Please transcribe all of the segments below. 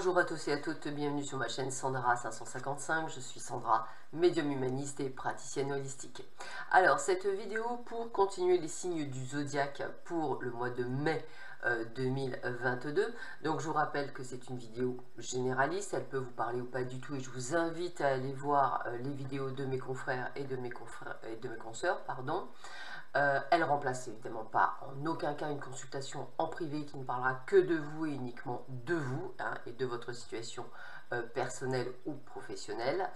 Bonjour à tous et à toutes, bienvenue sur ma chaîne Sandra 555, je suis Sandra, médium humaniste et praticienne holistique. Alors cette vidéo pour continuer les signes du zodiaque pour le mois de mai 2022. Donc je vous rappelle que c'est une vidéo généraliste, elle peut vous parler ou pas du tout et je vous invite à aller voir les vidéos de mes confrères et de mes consoeurs, pardon. Elle remplace évidemment pas en aucun cas une consultation en privé qui ne parlera que de vous et uniquement de vous et de votre situation personnelle ou professionnelle.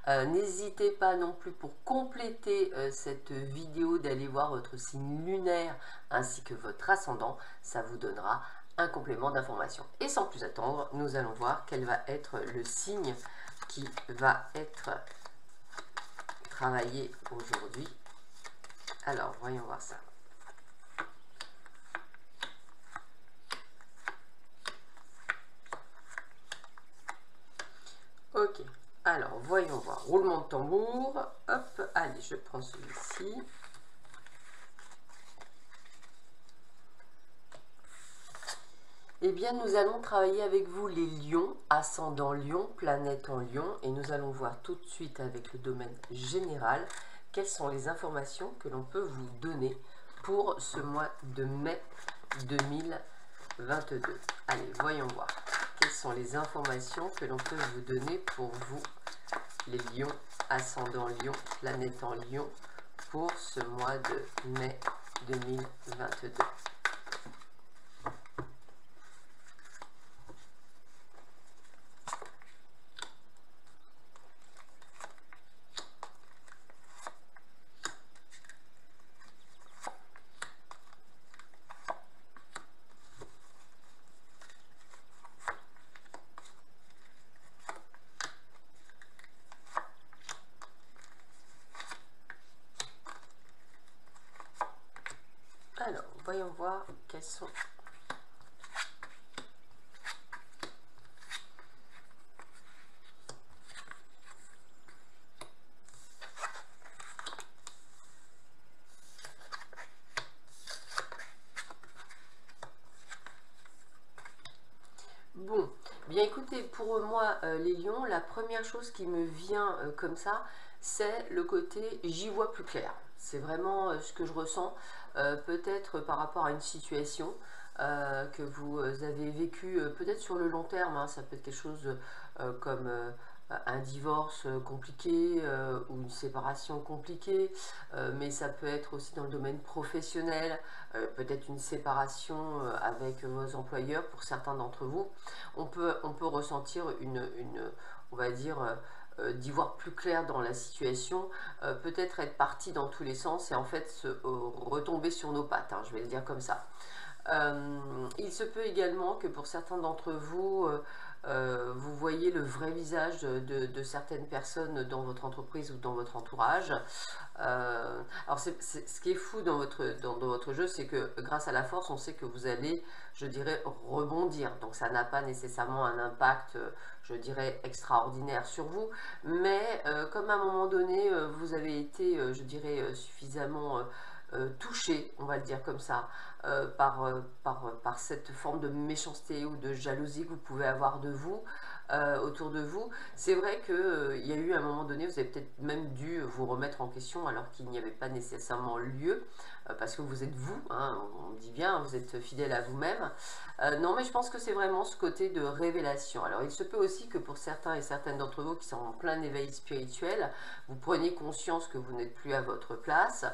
N'hésitez pas non plus pour compléter cette vidéo d'aller voir votre signe lunaire ainsi que votre ascendant, ça vous donnera un complément d'information. Et sans plus attendre, nous allons voir quel va être le signe qui va être travaillé aujourd'hui. Alors, voyons voir ça. Ok, alors voyons voir. Roulement de tambour. Hop, allez, je prends celui-ci. Eh bien, nous allons travailler avec vous les lions, ascendant lion, planète en lion, et nous allons voir tout de suite avec le domaine général quelles sont les informations que l'on peut vous donner pour ce mois de mai 2022. Allez, voyons voir. Quelles sont les informations que l'on peut vous donner pour vous, les lions, ascendant lion, planète en lion, pour ce mois de mai 2022. Alors, voyons voir quels sont... Bon, bien écoutez, pour moi, les lions, la première chose qui me vient comme ça, c'est le côté « j'y vois plus clair ». C'est vraiment ce que je ressens, peut-être par rapport à une situation que vous avez vécue, peut-être sur le long terme, hein, ça peut être quelque chose comme un divorce compliqué ou une séparation compliquée, mais ça peut être aussi dans le domaine professionnel, peut-être une séparation avec vos employeurs pour certains d'entre vous. On peut ressentir on va dire, d'y voir plus clair dans la situation, peut-être être parti dans tous les sens et en fait retomber sur nos pattes, hein, je vais le dire comme ça. Il se peut également que pour certains d'entre vous, vous voyez le vrai visage de certaines personnes dans votre entreprise ou dans votre entourage. Alors ce qui est fou dans votre jeu, c'est que grâce à la force, on sait que vous allez, je dirais, rebondir. Donc ça n'a pas nécessairement un impact, je dirais, extraordinaire sur vous. Mais comme à un moment donné, vous avez été, je dirais, suffisamment... touché, on va le dire comme ça, par cette forme de méchanceté ou de jalousie que vous pouvez avoir de vous, autour de vous. C'est vrai qu'il y a eu un moment donné, vous avez peut-être même dû vous remettre en question alors qu'il n'y avait pas nécessairement lieu, parce que vous êtes vous, hein, on dit bien, vous êtes fidèle à vous-même. Non, mais je pense que c'est vraiment ce côté de révélation. Alors, il se peut aussi que pour certains et certaines d'entre vous qui sont en plein éveil spirituel, vous preniez conscience que vous n'êtes plus à votre place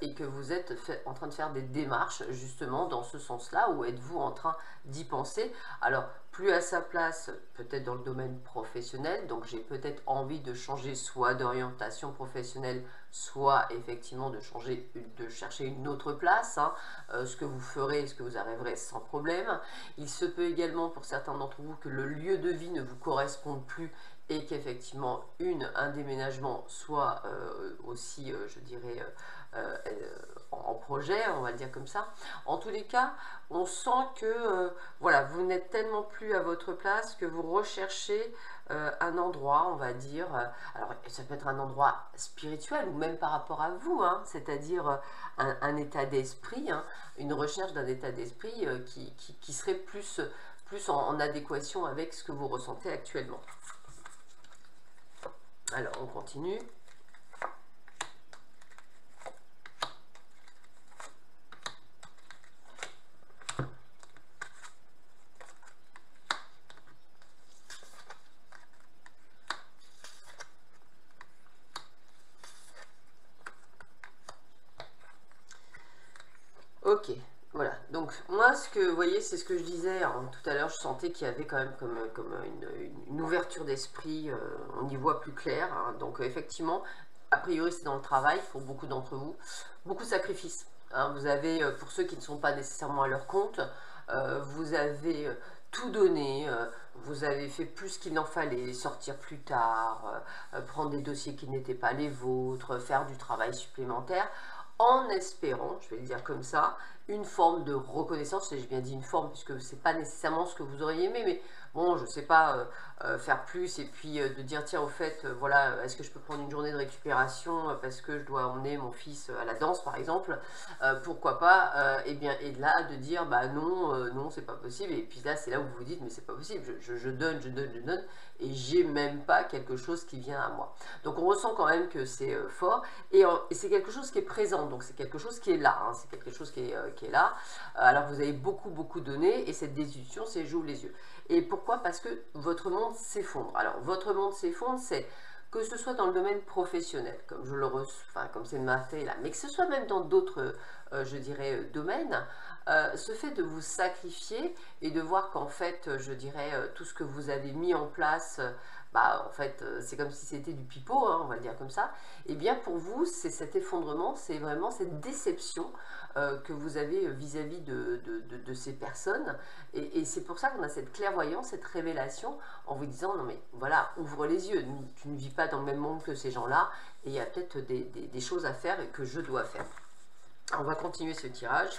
et que vous êtes en train de faire des démarches justement dans ce sens-là, ou êtes-vous en train d'y penser? Alors, plus à sa place, peut-être dans le domaine professionnel, donc j'ai peut-être envie de changer soit d'orientation professionnelle, soit effectivement de chercher une autre place, hein, ce que vous ferez, ce que vous arriverez sans problème. Il se peut également pour certains d'entre vous que le lieu de vie ne vous corresponde plus et qu'effectivement un déménagement soit aussi, je dirais, en projet, on va le dire comme ça. En tous les cas, on sent que voilà, vous n'êtes tellement plus à votre place que vous recherchez un endroit, on va dire, alors ça peut être un endroit spirituel ou même par rapport à vous, hein, c'est-à-dire un état d'esprit, hein, une recherche d'un état d'esprit qui serait plus plus en adéquation avec ce que vous ressentez actuellement. Alors, on continue. Ok, voilà. Donc moi, ce que vous voyez, c'est ce que je disais hein, tout à l'heure. Je sentais qu'il y avait quand même comme une ouverture d'esprit. On y voit plus clair. Hein. Donc effectivement, a priori, c'est dans le travail pour beaucoup d'entre vous. Beaucoup de sacrifices. Hein. Vous avez, pour ceux qui ne sont pas nécessairement à leur compte, vous avez tout donné. Vous avez fait plus qu'il n'en fallait, sortir plus tard, prendre des dossiers qui n'étaient pas les vôtres, faire du travail supplémentaire, en espérant, je vais le dire comme ça, une forme de reconnaissance. J'ai bien dit une forme, puisque c'est pas nécessairement ce que vous auriez aimé, mais bon, je sais pas, faire plus, et puis de dire, tiens, au fait, voilà, est-ce que je peux prendre une journée de récupération parce que je dois emmener mon fils à la danse, par exemple, pourquoi pas, et bien, et là, de dire, bah non, non, c'est pas possible, et puis là, c'est là où vous vous dites, mais c'est pas possible, je donne, et j'ai même pas quelque chose qui vient à moi. Donc on ressent quand même que c'est fort, et c'est quelque chose qui est présent, donc c'est quelque chose qui est là, hein, c'est quelque chose qui est là. Alors vous avez beaucoup donné, et cette désillusion, c'est j'ouvre les yeux. Et pourquoi? Parce que votre monde s'effondre. Alors votre monde s'effondre, c'est que ce soit dans le domaine professionnel, comme je le enfin comme c'est marqué là, mais que ce soit même dans d'autres, je dirais, domaines, ce fait de vous sacrifier et de voir qu'en fait, je dirais, tout ce que vous avez mis en place, bah, en fait, c'est comme si c'était du pipeau, hein, on va le dire comme ça, et bien pour vous, c'est cet effondrement, c'est vraiment cette déception que vous avez vis-à-vis de ces personnes, et c'est pour ça qu'on a cette clairvoyance, cette révélation, en vous disant, non mais voilà, ouvre les yeux, tu ne vis pas dans le même monde que ces gens-là, et il y a peut-être des choses à faire et que je dois faire. On va continuer ce tirage.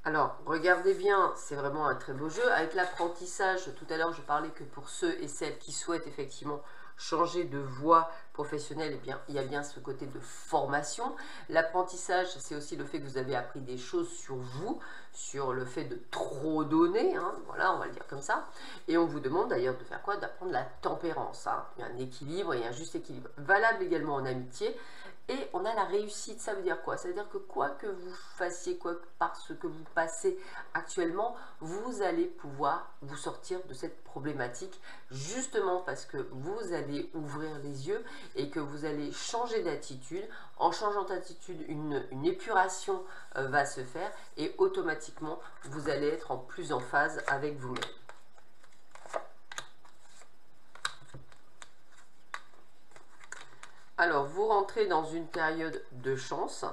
Alors, regardez bien, c'est vraiment un très beau jeu. Avec l'apprentissage, tout à l'heure, je parlais que pour ceux et celles qui souhaitent effectivement changer de voie professionnelle, eh bien, il y a bien ce côté de formation. L'apprentissage, c'est aussi le fait que vous avez appris des choses sur vous, sur le fait de trop donner, hein, voilà, on va le dire comme ça. Et on vous demande d'ailleurs de faire quoi? D'apprendre la tempérance. Hein. Il y a un équilibre, il y a un juste équilibre. Valable également en amitié. Et on a la réussite, ça veut dire quoi? Ça veut dire que quoi que vous fassiez, quoi par ce que vous passez actuellement, vous allez pouvoir vous sortir de cette problématique, justement parce que vous allez ouvrir les yeux et que vous allez changer d'attitude. En changeant d'attitude, une épuration va se faire et automatiquement, vous allez être en plus en phase avec vous-même. Alors, vous rentrez dans une période de chance,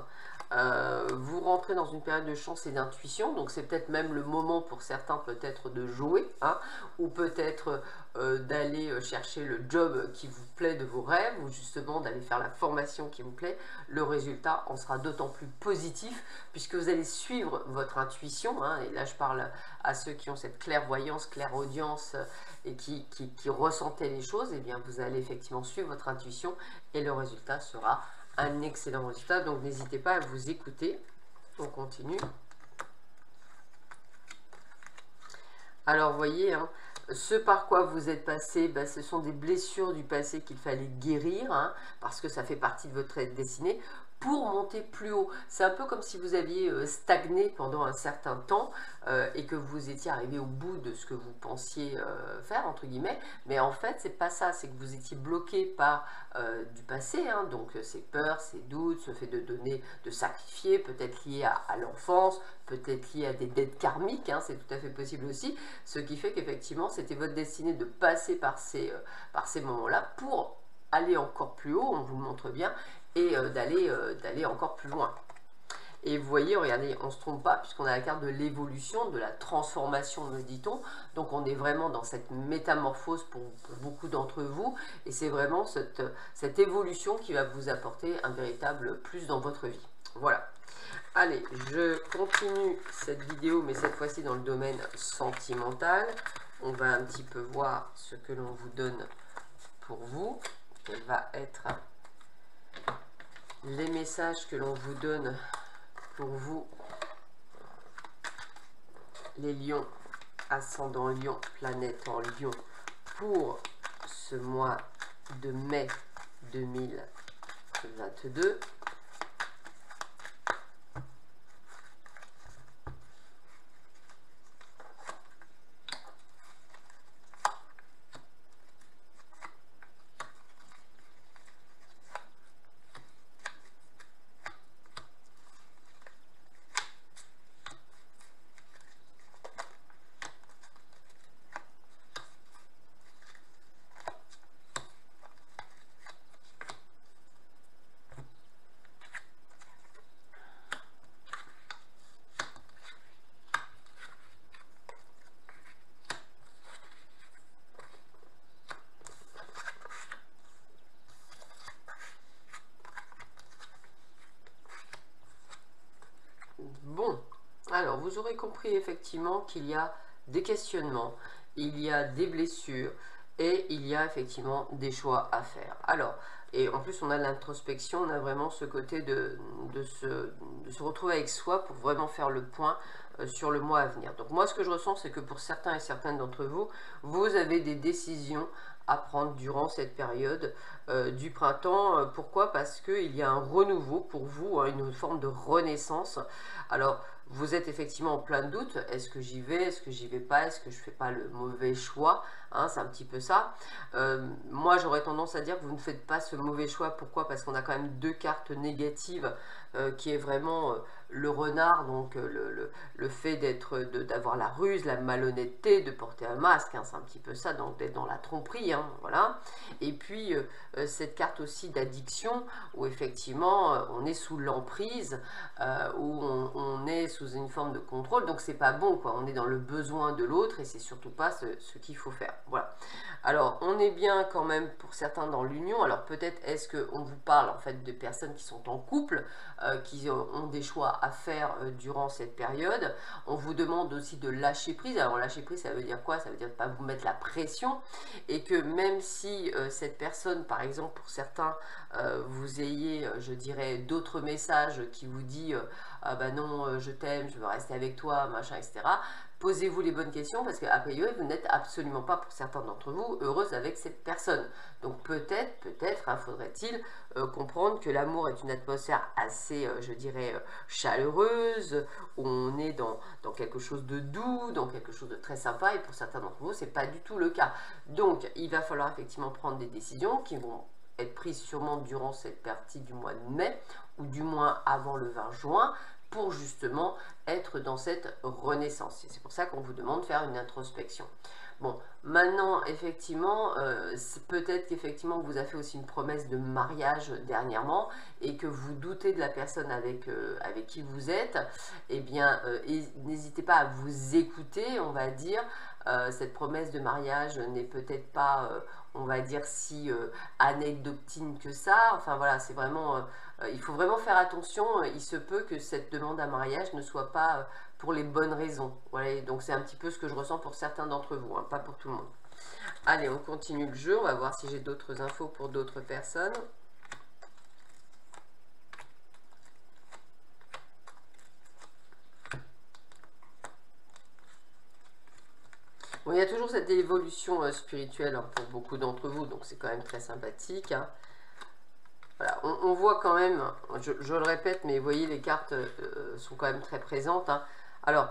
vous rentrez dans une période de chance et d'intuition, donc c'est peut-être même le moment pour certains peut-être de jouer, hein, ou peut-être d'aller chercher le job qui vous plaît de vos rêves, ou justement d'aller faire la formation qui vous plaît. Le résultat en sera d'autant plus positif, puisque vous allez suivre votre intuition, hein, et là je parle à ceux qui ont cette clairvoyance, clairaudience, et qui ressentaient les choses, et eh bien vous allez effectivement suivre votre intuition, et le résultat sera un excellent résultat. Donc n'hésitez pas à vous écouter. On continue. Alors vous voyez, hein, ce par quoi vous êtes passé, ben, ce sont des blessures du passé qu'il fallait guérir, hein, parce que ça fait partie de votre destinée, pour monter plus haut. C'est un peu comme si vous aviez stagné pendant un certain temps et que vous étiez arrivé au bout de ce que vous pensiez faire, entre guillemets, mais en fait, c'est pas ça, c'est que vous étiez bloqué par du passé, hein, donc ces peurs, ces doutes, ce fait de donner, de sacrifier, peut-être lié à l'enfance, peut-être lié à des dettes karmiques, hein, c'est tout à fait possible aussi, ce qui fait qu'effectivement, c'était votre destinée de passer par ces moments-là pour aller encore plus haut, on vous le montre bien, et d'aller encore plus loin. Et vous voyez, regardez, on ne se trompe pas, puisqu'on a la carte de l'évolution, de la transformation, me dit-on. Donc on est vraiment dans cette métamorphose pour beaucoup d'entre vous, et c'est vraiment cette évolution qui va vous apporter un véritable plus dans votre vie. Voilà. Allez, je continue cette vidéo, mais cette fois-ci dans le domaine sentimental. on va un petit peu voir ce que l'on vous donne pour vous. Quels vont être les messages que l'on vous donne pour vous, les lions, ascendant lion, planète en lion, pour ce mois de mai 2022. Bon, alors vous aurez compris effectivement qu'il y a des questionnements, il y a des blessures et il y a effectivement des choix à faire. Alors, et en plus on a l'introspection, on a vraiment ce côté de se retrouver avec soi pour vraiment faire le point sur le mois à venir. Donc moi ce que je ressens, c'est que pour certains et certaines d'entre vous, vous avez des décisions à prendre durant cette période du printemps. Pourquoi? Parce qu'il y a un renouveau pour vous, hein, une forme de renaissance. Alors, vous êtes effectivement en plein doute. Est-ce que j'y vais? Est-ce que j'y vais pas? Est-ce que je fais pas le mauvais choix? Hein, c'est un petit peu ça. Moi, j'aurais tendance à dire que vous ne faites pas ce mauvais choix. Pourquoi? Parce qu'on a quand même deux cartes négatives qui est vraiment le renard, donc le fait d'avoir la ruse, la malhonnêteté, de porter un masque, hein, c'est un petit peu ça, donc d'être dans la tromperie, hein, voilà. Et puis cette carte aussi d'addiction, où effectivement on est sous l'emprise, où on est sous une forme de contrôle, donc c'est pas bon, quoi. On est dans le besoin de l'autre et c'est surtout pas ce qu'il faut faire. Voilà. Alors on est bien quand même pour certains dans l'union. Alors peut-être est-ce qu'on vous parle en fait de personnes qui sont en couple, qui ont des choix à faire durant cette période. On vous demande aussi de lâcher prise. Alors lâcher prise, ça veut dire quoi? Ça veut dire ne pas vous mettre la pression, et que même si cette personne, par exemple pour certains, vous ayez, je dirais, d'autres messages qui vous disent ah bah non, je t'aime, je veux rester avec toi, machin, etc. Posez-vous les bonnes questions, parce qu'à priori, vous n'êtes absolument pas, pour certains d'entre vous, heureuse avec cette personne. Donc peut-être, hein, faudrait-il comprendre que l'amour est une atmosphère assez, je dirais, chaleureuse, où on est dans quelque chose de doux, dans quelque chose de très sympa, et pour certains d'entre vous, c'est pas du tout le cas. Donc il va falloir effectivement prendre des décisions qui vont être prises sûrement durant cette partie du mois de mai, ou du moins avant le 20 juin, pour justement être dans cette renaissance. C'est pour ça qu'on vous demande de faire une introspection. Bon, maintenant, effectivement, peut-être qu'effectivement, on vous a fait aussi une promesse de mariage dernièrement, et que vous doutez de la personne avec qui vous êtes. Eh bien, n'hésitez pas à vous écouter, on va dire. Cette promesse de mariage n'est peut-être pas, on va dire, si anecdotine que ça. Enfin voilà, c'est vraiment, il faut vraiment faire attention. Il se peut que cette demande à mariage ne soit pas pour les bonnes raisons. Voilà, donc c'est un petit peu ce que je ressens pour certains d'entre vous, hein, pas pour tout le monde. Allez, on continue le jeu. On va voir si j'ai d'autres infos pour d'autres personnes. Bon, il y a toujours cette évolution spirituelle, hein, pour beaucoup d'entre vous, donc c'est quand même très sympathique, hein. Voilà, on voit quand même, je le répète, mais vous voyez, les cartes sont quand même très présentes, hein. Alors,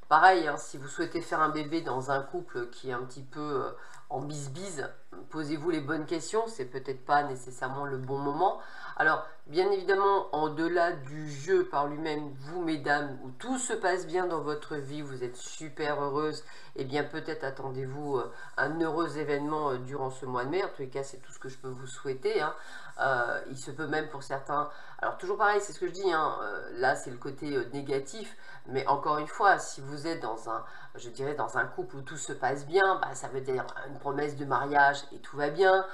pareil, hein, si vous souhaitez faire un bébé dans un couple qui est un petit peu en bise-bise, posez-vous les bonnes questions, c'est peut-être pas nécessairement le bon moment. Alors, bien évidemment, en-delà du jeu par lui-même, vous, mesdames, où tout se passe bien dans votre vie, vous êtes super heureuse, et bien peut-être attendez-vous un heureux événement durant ce mois de mai. En tous les cas, c'est tout ce que je peux vous souhaiter, hein. Il se peut même pour certains, alors toujours pareil, c'est ce que je dis, hein, là c'est le côté négatif, mais encore une fois, si vous êtes dans un, je dirais, dans un couple où tout se passe bien, bah, ça veut dire une promesse de mariage et tout va bien,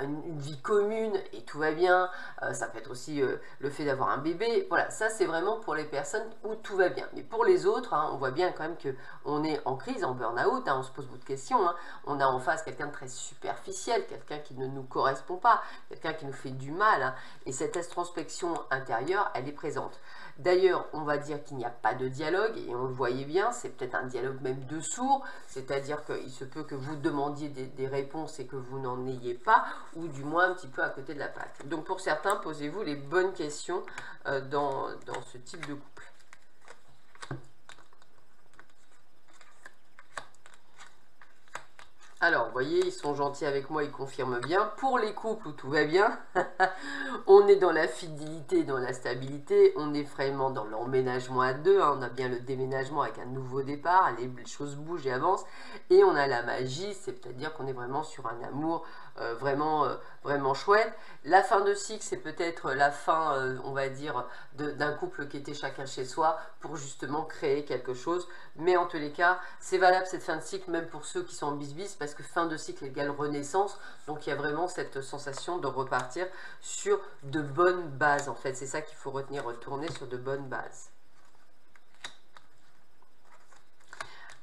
une vie commune et tout va bien, ça peut être aussi le fait d'avoir un bébé, voilà, ça c'est vraiment pour les personnes où tout va bien. Mais pour les autres, hein, on voit bien quand même qu'on est en crise, en burn-out, hein, on se pose beaucoup de questions, hein, on a en face quelqu'un de très superficiel, quelqu'un qui ne nous correspond pas, quelqu'un qui nous fait du mal, hein, et cette introspection intérieure, elle est présente. D'ailleurs, on va dire qu'il n'y a pas de dialogue, et on le voyait bien, c'est peut-être un dialogue même de sourds, c'est-à-dire qu'il se peut que vous demandiez des réponses et que vous n'en ayez pas, ou du moins un petit peu à côté de la plaque. Donc pour certains, posez-vous les bonnes questions dans ce type de couple. Alors, vous voyez, ils sont gentils avec moi, ils confirment bien. Pour les couples où tout va bien, on est dans la fidélité, dans la stabilité, on est vraiment dans l'emménagement à deux, hein, on a bien le déménagement avec un nouveau départ, les choses bougent et avancent, et on a la magie, c'est-à-dire qu'on est vraiment sur un amour vraiment chouette. La fin de cycle, c'est peut-être la fin, on va dire, d'un couple qui était chacun chez soi pour justement créer quelque chose. Mais en tous les cas, c'est valable cette fin de cycle, même pour ceux qui sont en bis-bis, parce que fin de cycle égale renaissance. Donc il y a vraiment cette sensation de repartir sur de bonnes bases. En fait, c'est ça qu'il faut retenir, retourner sur de bonnes bases.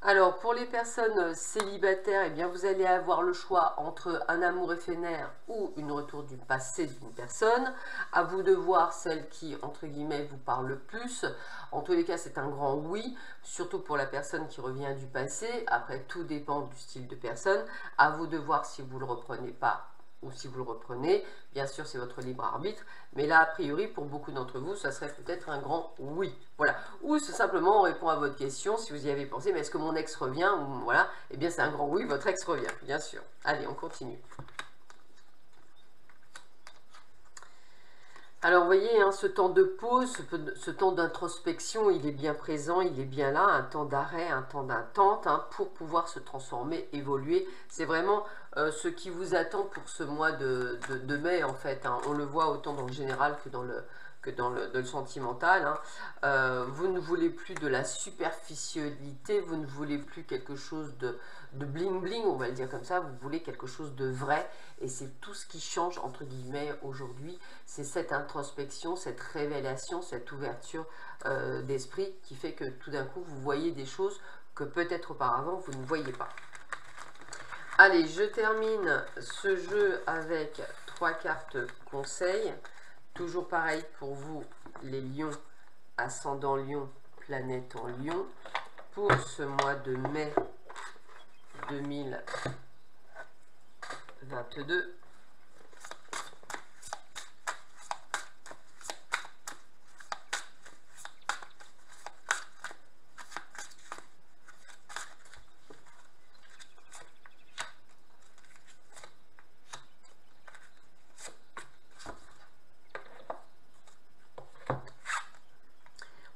Alors, pour les personnes célibataires, eh bien, vous allez avoir le choix entre un amour éphémère ou une retour du passé d'une personne. À vous de voir celle qui, entre guillemets, vous parle le plus. En tous les cas, c'est un grand oui, surtout pour la personne qui revient du passé. Après, tout dépend du style de personne. À vous de voir si vous ne le reprenez pas ou si vous le reprenez. Bien sûr, c'est votre libre arbitre. Mais là, a priori, pour beaucoup d'entre vous, ça serait peut-être un grand oui. Voilà. Ou c'est simplement, on répond à votre question, si vous y avez pensé, mais est-ce que mon ex revient? Ou voilà. Eh bien, c'est un grand oui, votre ex revient, bien sûr. Allez, on continue. Alors, vous voyez, hein, ce temps de pause, ce temps d'introspection, il est bien présent, il est bien là, un temps d'arrêt, un temps d'attente, hein, pour pouvoir se transformer, évoluer. C'est vraiment ce qui vous attend pour ce mois de mai, en fait. Hein. On le voit autant dans le général que dans le sentimental. Hein. Vous ne voulez plus de la superficialité, vous ne voulez plus quelque chose de bling-bling, on va le dire comme ça, vous voulez quelque chose de vrai. Et c'est tout ce qui change, entre guillemets, aujourd'hui. C'est cette introspection, cette révélation, cette ouverture d'esprit qui fait que tout d'un coup, vous voyez des choses que peut-être auparavant, vous ne voyiez pas. Allez, je termine ce jeu avec 3 cartes conseils. Toujours pareil pour vous, les lions, ascendant lion, planète en lion, pour ce mois de mai 2022.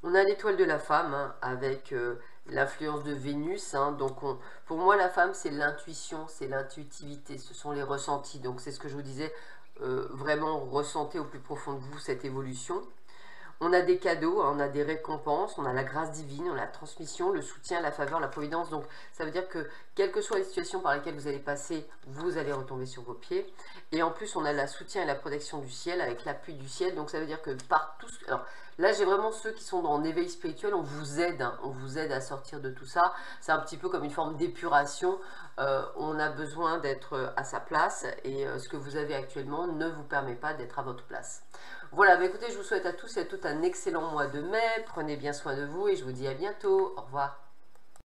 On a l'étoile de la femme, hein, avec l'influence de Vénus. Hein, donc pour moi, la femme, c'est l'intuition, c'est l'intuitivité, ce sont les ressentis. Donc c'est ce que je vous disais, vraiment ressentez au plus profond de vous cette évolution. On a des cadeaux, hein, on a des récompenses, on a la grâce divine, on a la transmission, le soutien, la faveur, la providence. Donc ça veut dire que quelles que soient les situations par lesquelles vous allez passer, vous allez retomber sur vos pieds. Et en plus, on a le soutien et la protection du ciel, avec l'appui du ciel. Donc ça veut dire que par tous... Alors là, j'ai vraiment ceux qui sont en éveil spirituel, on vous aide, hein, on vous aide à sortir de tout ça. C'est un petit peu comme une forme d'épuration. On a besoin d'être à sa place et ce que vous avez actuellement ne vous permet pas d'être à votre place. Voilà, bah écoutez, je vous souhaite à tous et à toutes un excellent mois de mai. Prenez bien soin de vous et je vous dis à bientôt. Au revoir.